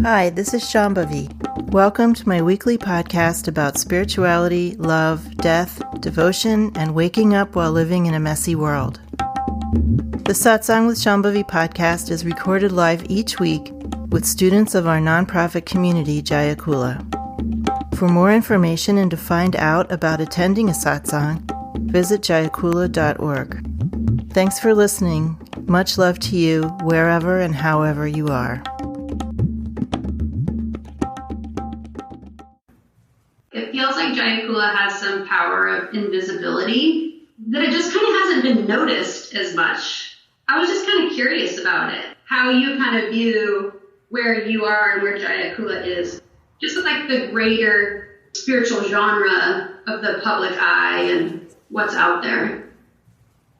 Hi, this is Shambhavi. Welcome to my weekly podcast about spirituality, love, death, devotion, and waking up while living in a messy world. The Satsang with Shambhavi podcast is recorded live each week with students of our nonprofit community, Jayakula. For more information and to find out about attending a satsang, visit jayakula.org. Thanks for listening. Much love to you, wherever and however you are. It feels like Jayakula has some power of invisibility, that it just kind of hasn't been noticed as much. I was just kind of curious about it, how you kind of view where you are and where Jayakula is, just like the greater spiritual genre of the public eye and what's out there.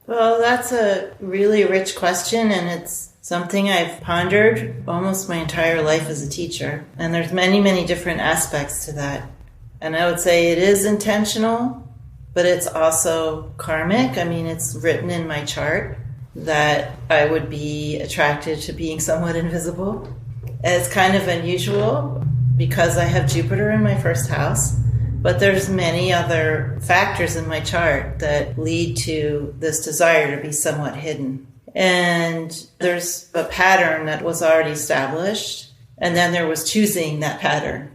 Well, that's a really rich question, and it's something I've pondered almost my entire life as a teacher. And there's many, many different aspects to that. And I would say it is intentional, but it's also karmic. I mean, it's written in my chart that I would be attracted to being somewhat invisible. And it's kind of unusual because I have Jupiter in my first house. But there's many other factors in my chart that lead to this desire to be somewhat hidden. And there's a pattern that was already established, and then there was choosing that pattern.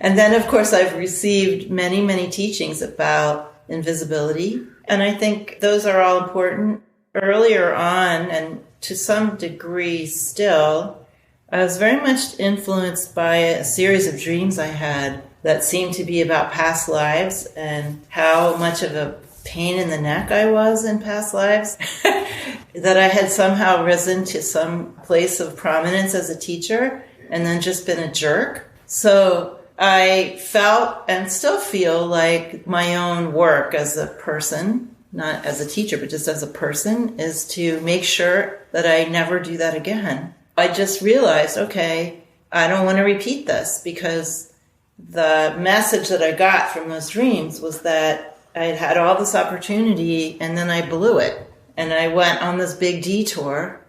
And then, of course, I've received many, many teachings about invisibility, and I think those are all important. Earlier on, and to some degree still, I was very much influenced by a series of dreams I had that seemed to be about past lives and how much of a pain in the neck I was in past lives, that I had somehow risen to some place of prominence as a teacher and then just been a jerk. So I felt and still feel like my own work as a person, not as a teacher, but just as a person, is to make sure that I never do that again. I just realized, okay, I don't want to repeat this, because the message that I got from those dreams was that I had had all this opportunity and then I blew it. And I went on this big detour,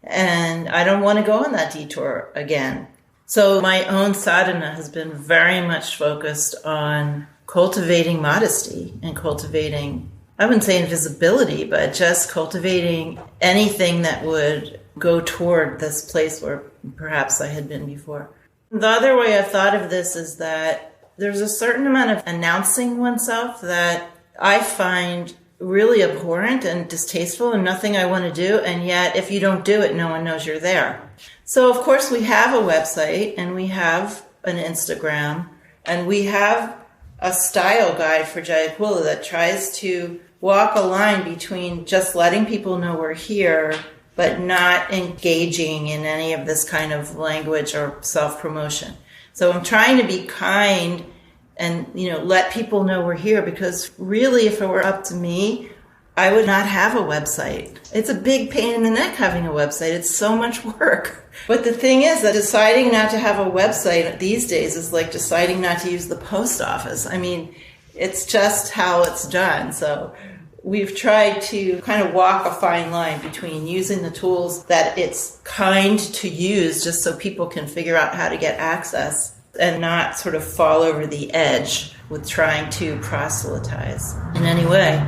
and I don't want to go on that detour again. So my own sadhana has been very much focused on cultivating modesty and cultivating, I wouldn't say invisibility, but just cultivating anything that would go toward this place where perhaps I had been before. The other way I've thought of this is that there's a certain amount of announcing oneself that I find really abhorrent and distasteful and nothing I want to do, and yet if you don't do it, no one knows you're there. So of course we have a website, and we have an Instagram, and we have a style guide for Jayakula that tries to walk a line between just letting people know we're here but not engaging in any of this kind of language or self-promotion. So I'm trying to be kind and, let people know we're here, because really, if it were up to me, I would not have a website. It's a big pain in the neck having a website. It's so much work. But the thing is that deciding not to have a website these days is like deciding not to use the post office. I mean, it's just how it's done. So we've tried to kind of walk a fine line between using the tools that it's kind to use just so people can figure out how to get access, and not sort of fall over the edge with trying to proselytize in any way.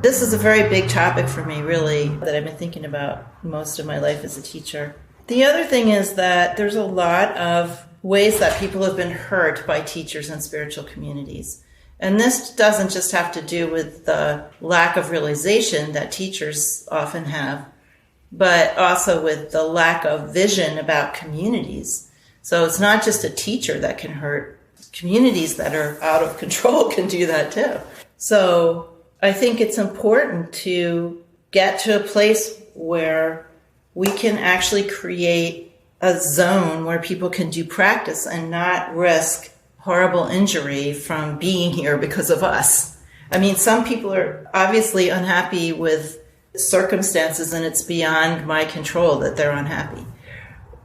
This is a very big topic for me, really, that I've been thinking about most of my life as a teacher. The other thing is that there's a lot of ways that people have been hurt by teachers in spiritual communities. And this doesn't just have to do with the lack of realization that teachers often have, but also with the lack of vision about communities. So it's not just a teacher that can hurt. Communities that are out of control can do that too. So I think it's important to get to a place where we can actually create a zone where people can do practice and not risk horrible injury from being here because of us. I mean, some people are obviously unhappy with circumstances, and it's beyond my control that they're unhappy.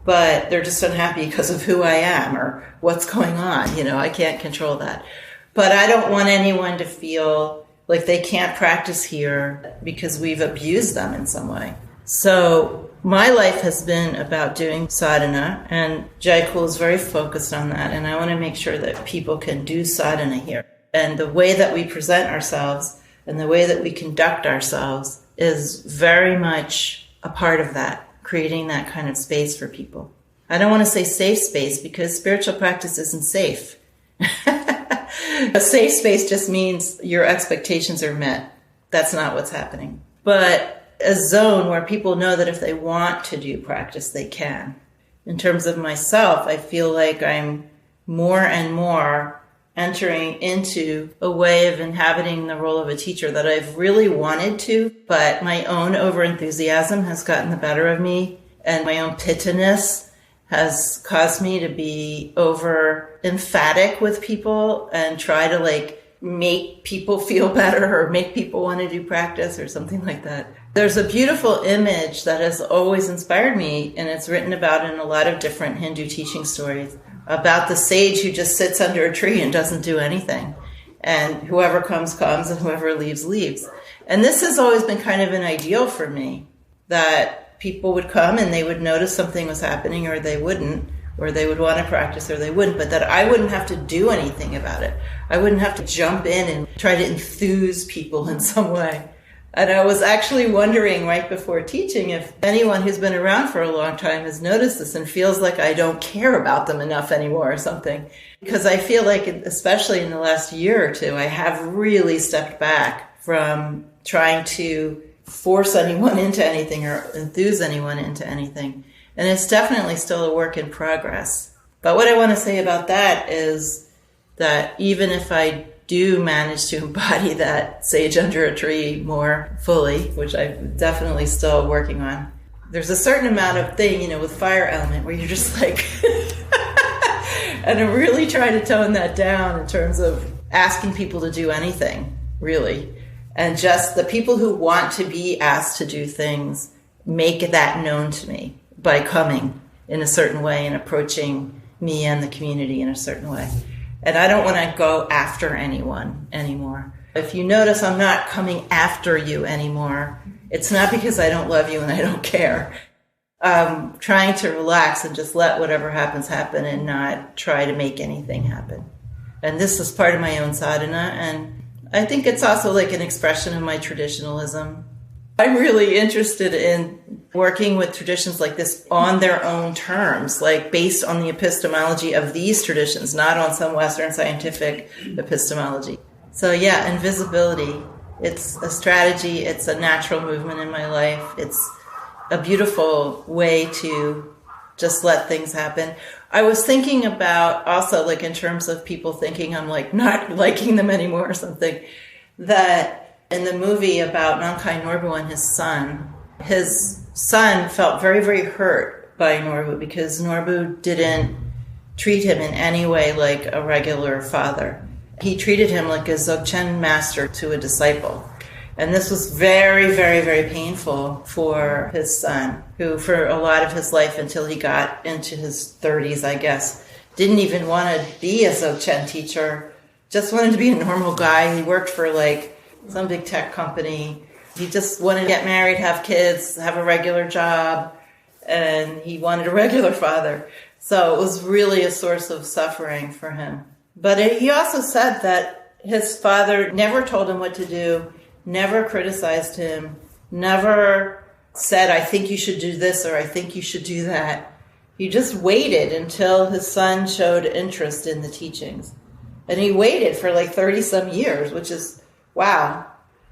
But they're just unhappy because of who I am or what's going on. I can't control that. But I don't want anyone to feel like they can't practice here because we've abused them in some way. So my life has been about doing sadhana, and Jaipur is very focused on that. And I want to make sure that people can do sadhana here. And the way that we present ourselves and the way that we conduct ourselves is very much a part of that, creating that kind of space for people. I don't want to say safe space because spiritual practice isn't safe. A safe space just means your expectations are met. That's not what's happening. But a zone where people know that if they want to do practice, they can. In terms of myself, I feel like I'm more and more entering into a way of inhabiting the role of a teacher that I've really wanted to, but my own overenthusiasm has gotten the better of me, and my own pittiness has caused me to be over emphatic with people and try to make people feel better or make people want to do practice or something like that. There's a beautiful image that has always inspired me, and it's written about in a lot of different Hindu teaching stories, about the sage who just sits under a tree and doesn't do anything. And whoever comes, comes, and whoever leaves, leaves. And this has always been kind of an ideal for me, that people would come and they would notice something was happening, or they wouldn't, or they would want to practice or they wouldn't, but that I wouldn't have to do anything about it. I wouldn't have to jump in and try to enthuse people in some way. And I was actually wondering right before teaching if anyone who's been around for a long time has noticed this and feels like I don't care about them enough anymore or something. Because I feel like, especially in the last year or two, I have really stepped back from trying to force anyone into anything or enthuse anyone into anything. And it's definitely still a work in progress. But what I want to say about that is that even if I do manage to embody that sage under a tree more fully, which I'm definitely still working on, there's a certain amount of thing, with fire element where you're just like, and I'm really trying to tone that down in terms of asking people to do anything, really. And just the people who want to be asked to do things, make that known to me by coming in a certain way and approaching me and the community in a certain way. And I don't want to go after anyone anymore. If you notice, I'm not coming after you anymore. It's not because I don't love you and I don't care. I'm trying to relax and just let whatever happens happen and not try to make anything happen. And this is part of my own sadhana, and I think it's also like an expression of my traditionalism. I'm really interested in working with traditions like this on their own terms, like based on the epistemology of these traditions, not on some Western scientific epistemology. So yeah, invisibility. It's a strategy. It's a natural movement in my life. It's a beautiful way to just let things happen. I was thinking about also, like, in terms of people thinking I'm like not liking them anymore or something, that in the movie about Nankai Norbu and his son felt very, very hurt by Norbu because Norbu didn't treat him in any way like a regular father. He treated him like a Dzogchen master to a disciple. And this was very, very, very painful for his son, who for a lot of his life until he got into his 30s, I guess, didn't even want to be a Dzogchen teacher, just wanted to be a normal guy. He worked for some big tech company. He just wanted to get married, have kids, have a regular job, and he wanted a regular father. So it was really a source of suffering for him. But he also said that his father never told him what to do, never criticized him, never said, I think you should do this or I think you should do that. He just waited until his son showed interest in the teachings. And he waited for 30-some years, which is, wow.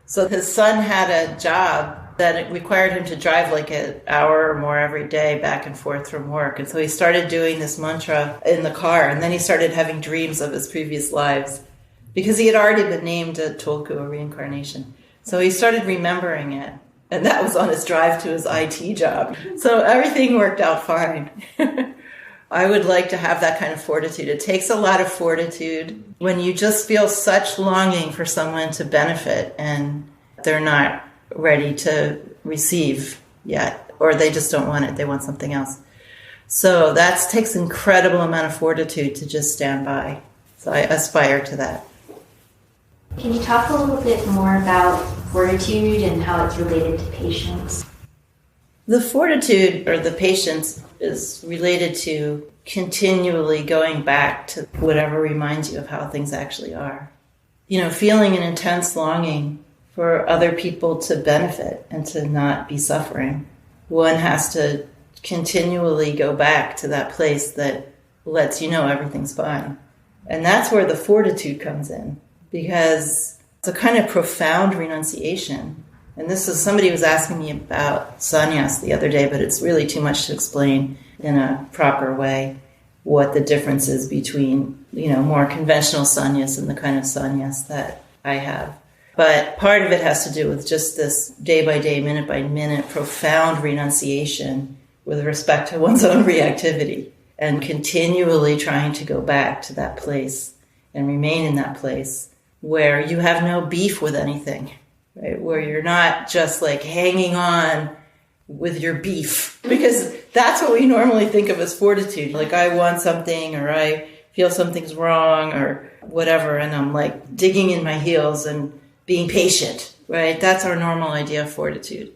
So his son had a job that it required him to drive an hour or more every day back and forth from work. And so he started doing this mantra in the car, and then he started having dreams of his previous lives because he had already been named a Tulku, a reincarnation. So he started remembering it, and that was on his drive to his IT job. So everything worked out fine. I would like to have that kind of fortitude. It takes a lot of fortitude when you just feel such longing for someone to benefit and they're not ready to receive yet, or they just don't want it. They want something else. So that takes an incredible amount of fortitude to just stand by. So I aspire to that. Can you talk a little bit more about fortitude and how it's related to patience? Yeah, so fortitude is a skill that you can develop. And I think that The fortitude or the patience is related to continually going back to whatever reminds you of how things actually are. Feeling an intense longing for other people to benefit and to not be suffering. One has to continually go back to that place that lets you know everything's fine. And that's where the fortitude comes in, because it's a kind of profound renunciation. And this is, somebody was asking me about sannyas the other day, but it's really too much to explain in a proper way what the difference is between, more conventional sannyas and the kind of sannyas that I have. But part of it has to do with just this day by day, minute by minute, profound renunciation with respect to one's own reactivity, and continually trying to go back to that place and remain in that place where you have no beef with anything, right? Where you're not just like hanging on with your beef, because that's what we normally think of as fortitude. Like, I want something, or I feel something's wrong or whatever, and I'm like digging in my heels and being patient, right? That's our normal idea of fortitude.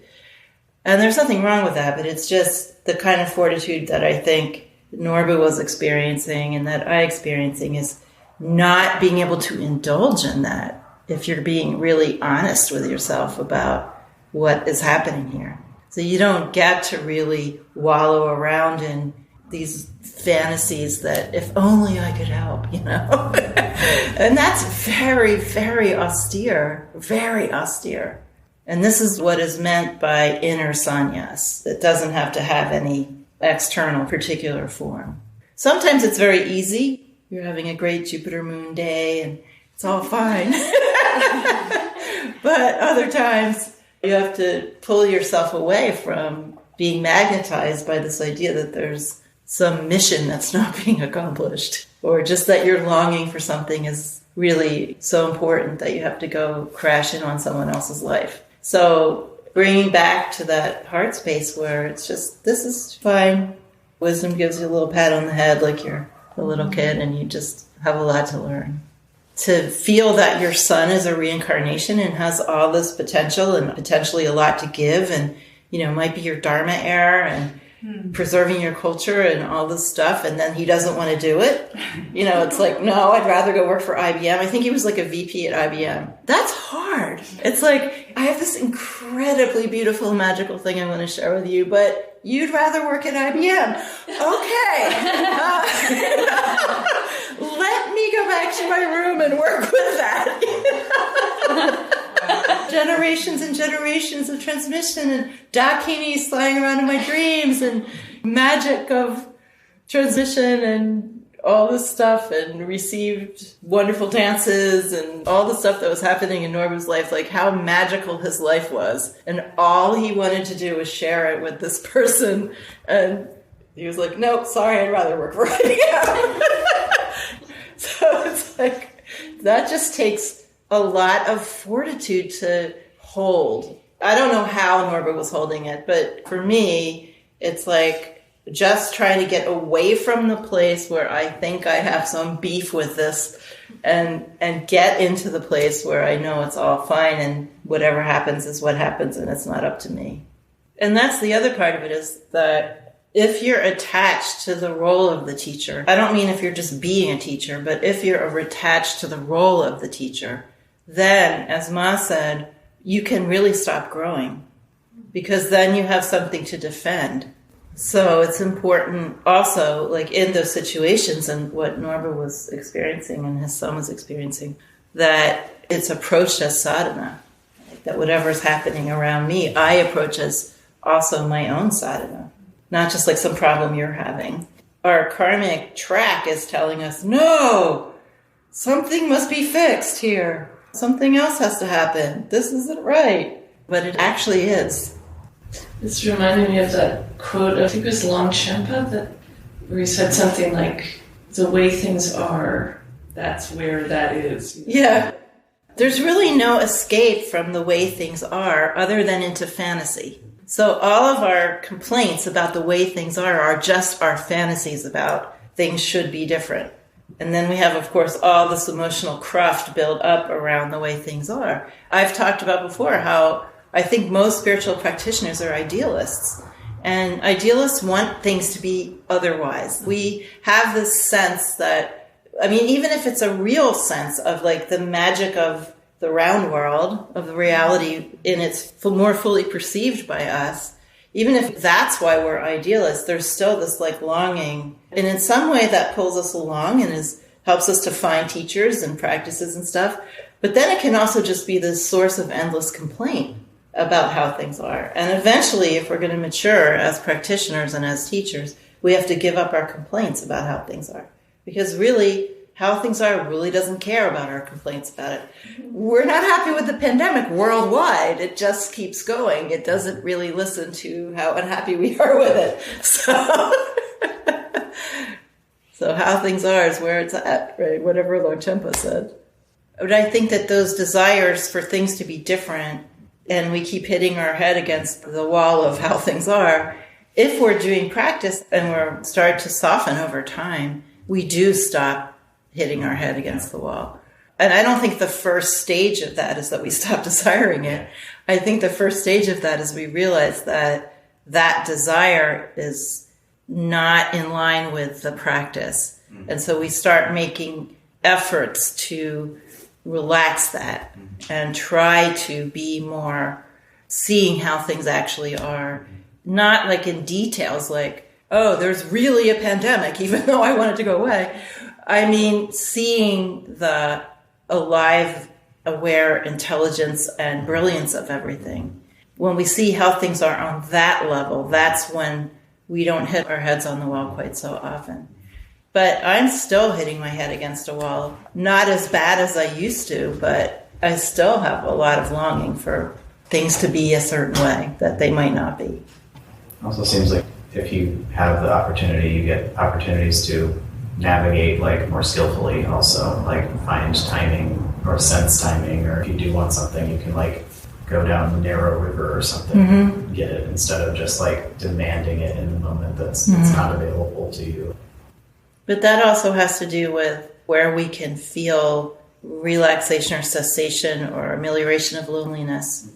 And there's nothing wrong with that, but it's just the kind of fortitude that I think Norbu was experiencing and that I'm experiencing is not being able to indulge in that if you're being really honest with yourself about what is happening here. So you don't get to really wallow around in these fantasies that if only I could help, And that's very, very austere, very austere. And this is what is meant by inner sannyas. It doesn't have to have any external particular form. Sometimes it's very easy. You're having a great Jupiter moon day and it's all fine. But other times you have to pull yourself away from being magnetized by this idea that there's some mission that's not being accomplished, or just that your longing for something is really so important that you have to go crash in on someone else's life. So bringing back to that heart space where it's just, this is fine. Wisdom gives you a little pat on the head like you're a little kid and you just have a lot to learn. To feel that your son is a reincarnation and has all this potential and potentially a lot to give, and, might be your dharma heir and preserving your culture and all this stuff, and then he doesn't want to do it. It's like, no, I'd rather go work for IBM. I think he was like a VP at IBM. That's hard. It's like, I have this incredibly beautiful, magical thing I want to share with you, but you'd rather work at IBM. Okay. Let me go back to my room and work with that. Generations and generations of transmission and dakinis flying around in my dreams and magic of transmission and all this stuff, and received wonderful dances and all the stuff that was happening in Norbu's life, like how magical his life was. And all he wanted to do was share it with this person. And he was like, nope, sorry, I'd rather work for IBM. So it's like, that just takes a lot of fortitude to hold. I don't know how Norbu was holding it, but for me, it's like just trying to get away from the place where I think I have some beef with this and get into the place where I know it's all fine and whatever happens is what happens and it's not up to me. And that's the other part of it, is that if you're attached to the role of the teacher, I don't mean if you're just being a teacher, but if you're attached to the role of the teacher, then, as Ma said, you can really stop growing, because then you have something to defend. So it's important also, like in those situations and what Norbu was experiencing and his son was experiencing, that it's approached as sadhana. That whatever's happening around me, I approach as also my own sadhana, not just like some problem you're having. Our karmic track is telling us, no, something must be fixed here. Something else has to happen. This isn't right. But it actually is. This reminded me of that quote, I think it was Longchenpa, where he said something like, the way things are, that's where that is. Yeah. There's really no escape from the way things are other than into fantasy. So all of our complaints about the way things are just our fantasies about things should be different. And then we have, of course, all this emotional cruft built up around the way things are. I've talked about before how I think most spiritual practitioners are idealists. And idealists want things to be otherwise. We have this sense that, I mean, even if it's a real sense of like the magic of the round world, of the reality in its more fully perceived by us, even if that's why we're idealists, there's still this like longing. And in some way that pulls us along and helps us to find teachers and practices and stuff. But then it can also just be this source of endless complaint about how things are. And eventually, if we're going to mature as practitioners and as teachers, we have to give up our complaints about how things are. Because really, how things are really doesn't care about our complaints about it. We're not happy with the pandemic worldwide. It just keeps going. It doesn't really listen to how unhappy we are with it. So how things are is where it's at, right? Whatever Longchenpa said. But I think that those desires for things to be different, and we keep hitting our head against the wall of how things are, if we're doing practice and we're start to soften over time, we do stop hitting our head against the wall. And I don't think the first stage of that is that we stop desiring it. I think the first stage of that is we realize that that desire is not in line with the practice. And so we start making efforts to relax that and try to be more seeing how things actually are, not like in details like, oh, there's really a pandemic, even though I want it to go away. I mean, seeing the alive, aware intelligence and brilliance of everything. When we see how things are on that level, that's when we don't hit our heads on the wall quite so often. But I'm still hitting my head against a wall. Not as bad as I used to, but I still have a lot of longing for things to be a certain way that they might not be. Also seems like if you have the opportunity, you get opportunities to navigate like more skillfully also, like find timing or sense timing, or if you do want something, you can like go down the narrow river or something, get it, instead of just like demanding it in the moment that's not available to you. But that also has to do with where we can feel relaxation or cessation or amelioration of loneliness.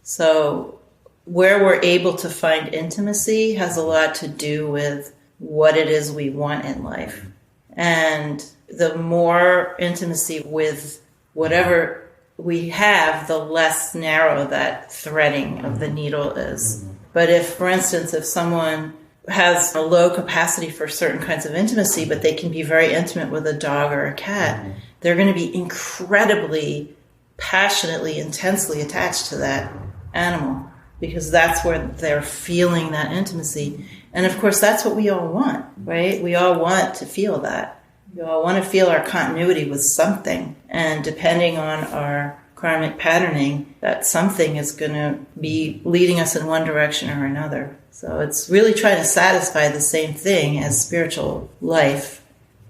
So where we're able to find intimacy has a lot to do with what it is we want in life. And the more intimacy with whatever we have, the less narrow that threading of the needle is. But if, for instance, if someone has a low capacity for certain kinds of intimacy, but they can be very intimate with a dog or a cat, they're going to be incredibly, passionately, intensely attached to that animal because that's where they're feeling that intimacy. And of course, that's what we all want, right? We all want to feel that. We all want to feel our continuity with something. And depending on our karmic patterning, that something is going to be leading us in one direction or another. So it's really trying to satisfy the same thing as spiritual life.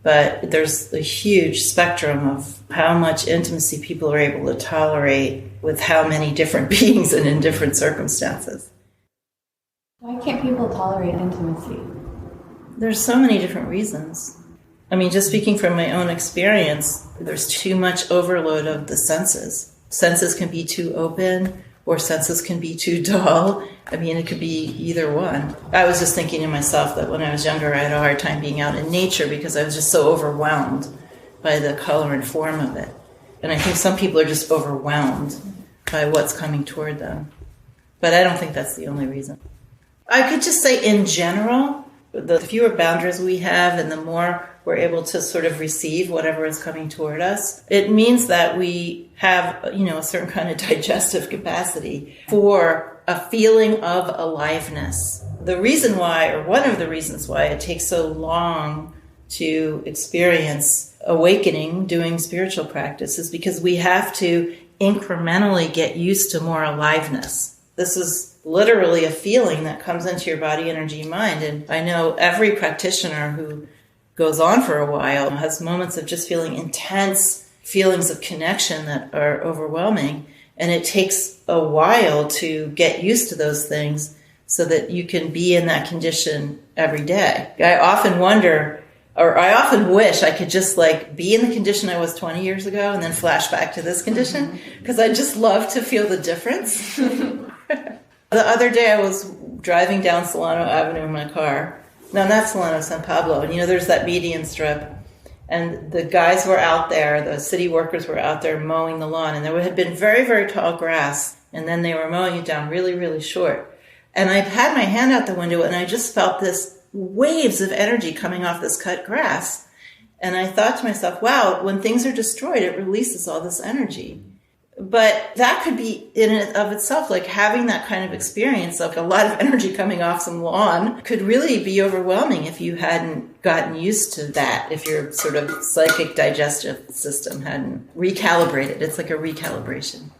But there's a huge spectrum of how much intimacy people are able to tolerate with how many different beings and in different circumstances. Why can't people tolerate intimacy? There's so many different reasons. I mean, just speaking from my own experience, there's too much overload of the senses. Senses can be too open, or senses can be too dull. I mean, it could be either one. I was just thinking to myself that when I was younger, I had a hard time being out in nature because I was just so overwhelmed by the color and form of it. And I think some people are just overwhelmed by what's coming toward them. But I don't think that's the only reason. I could just say in general, the fewer boundaries we have and the more we're able to sort of receive whatever is coming toward us, it means that we have, a certain kind of digestive capacity for a feeling of aliveness. The reason why, or one of the reasons why it takes so long to experience awakening doing spiritual practice is because we have to incrementally get used to more aliveness. This is literally a feeling that comes into your body, energy, mind. And I know every practitioner who goes on for a while has moments of just feeling intense feelings of connection that are overwhelming. And it takes a while to get used to those things so that you can be in that condition every day. I often wonder, or I often wish I could just be in the condition I was 20 years ago and then flash back to this condition, because I just love to feel the difference. The other day I was driving down Solano Avenue in my car. No, not Solano, San Pablo. And, there's that median strip. And the guys were out there, the city workers were out there mowing the lawn. And there had been very, very tall grass. And then they were mowing it down really, really short. And I had my hand out the window, and I just felt this waves of energy coming off this cut grass. And I thought to myself, wow, when things are destroyed, it releases all this energy. But that could be in and of itself, like having that kind of experience, like a lot of energy coming off some lawn could really be overwhelming if you hadn't gotten used to that, if your sort of psychic digestive system hadn't recalibrated. It's like a recalibration.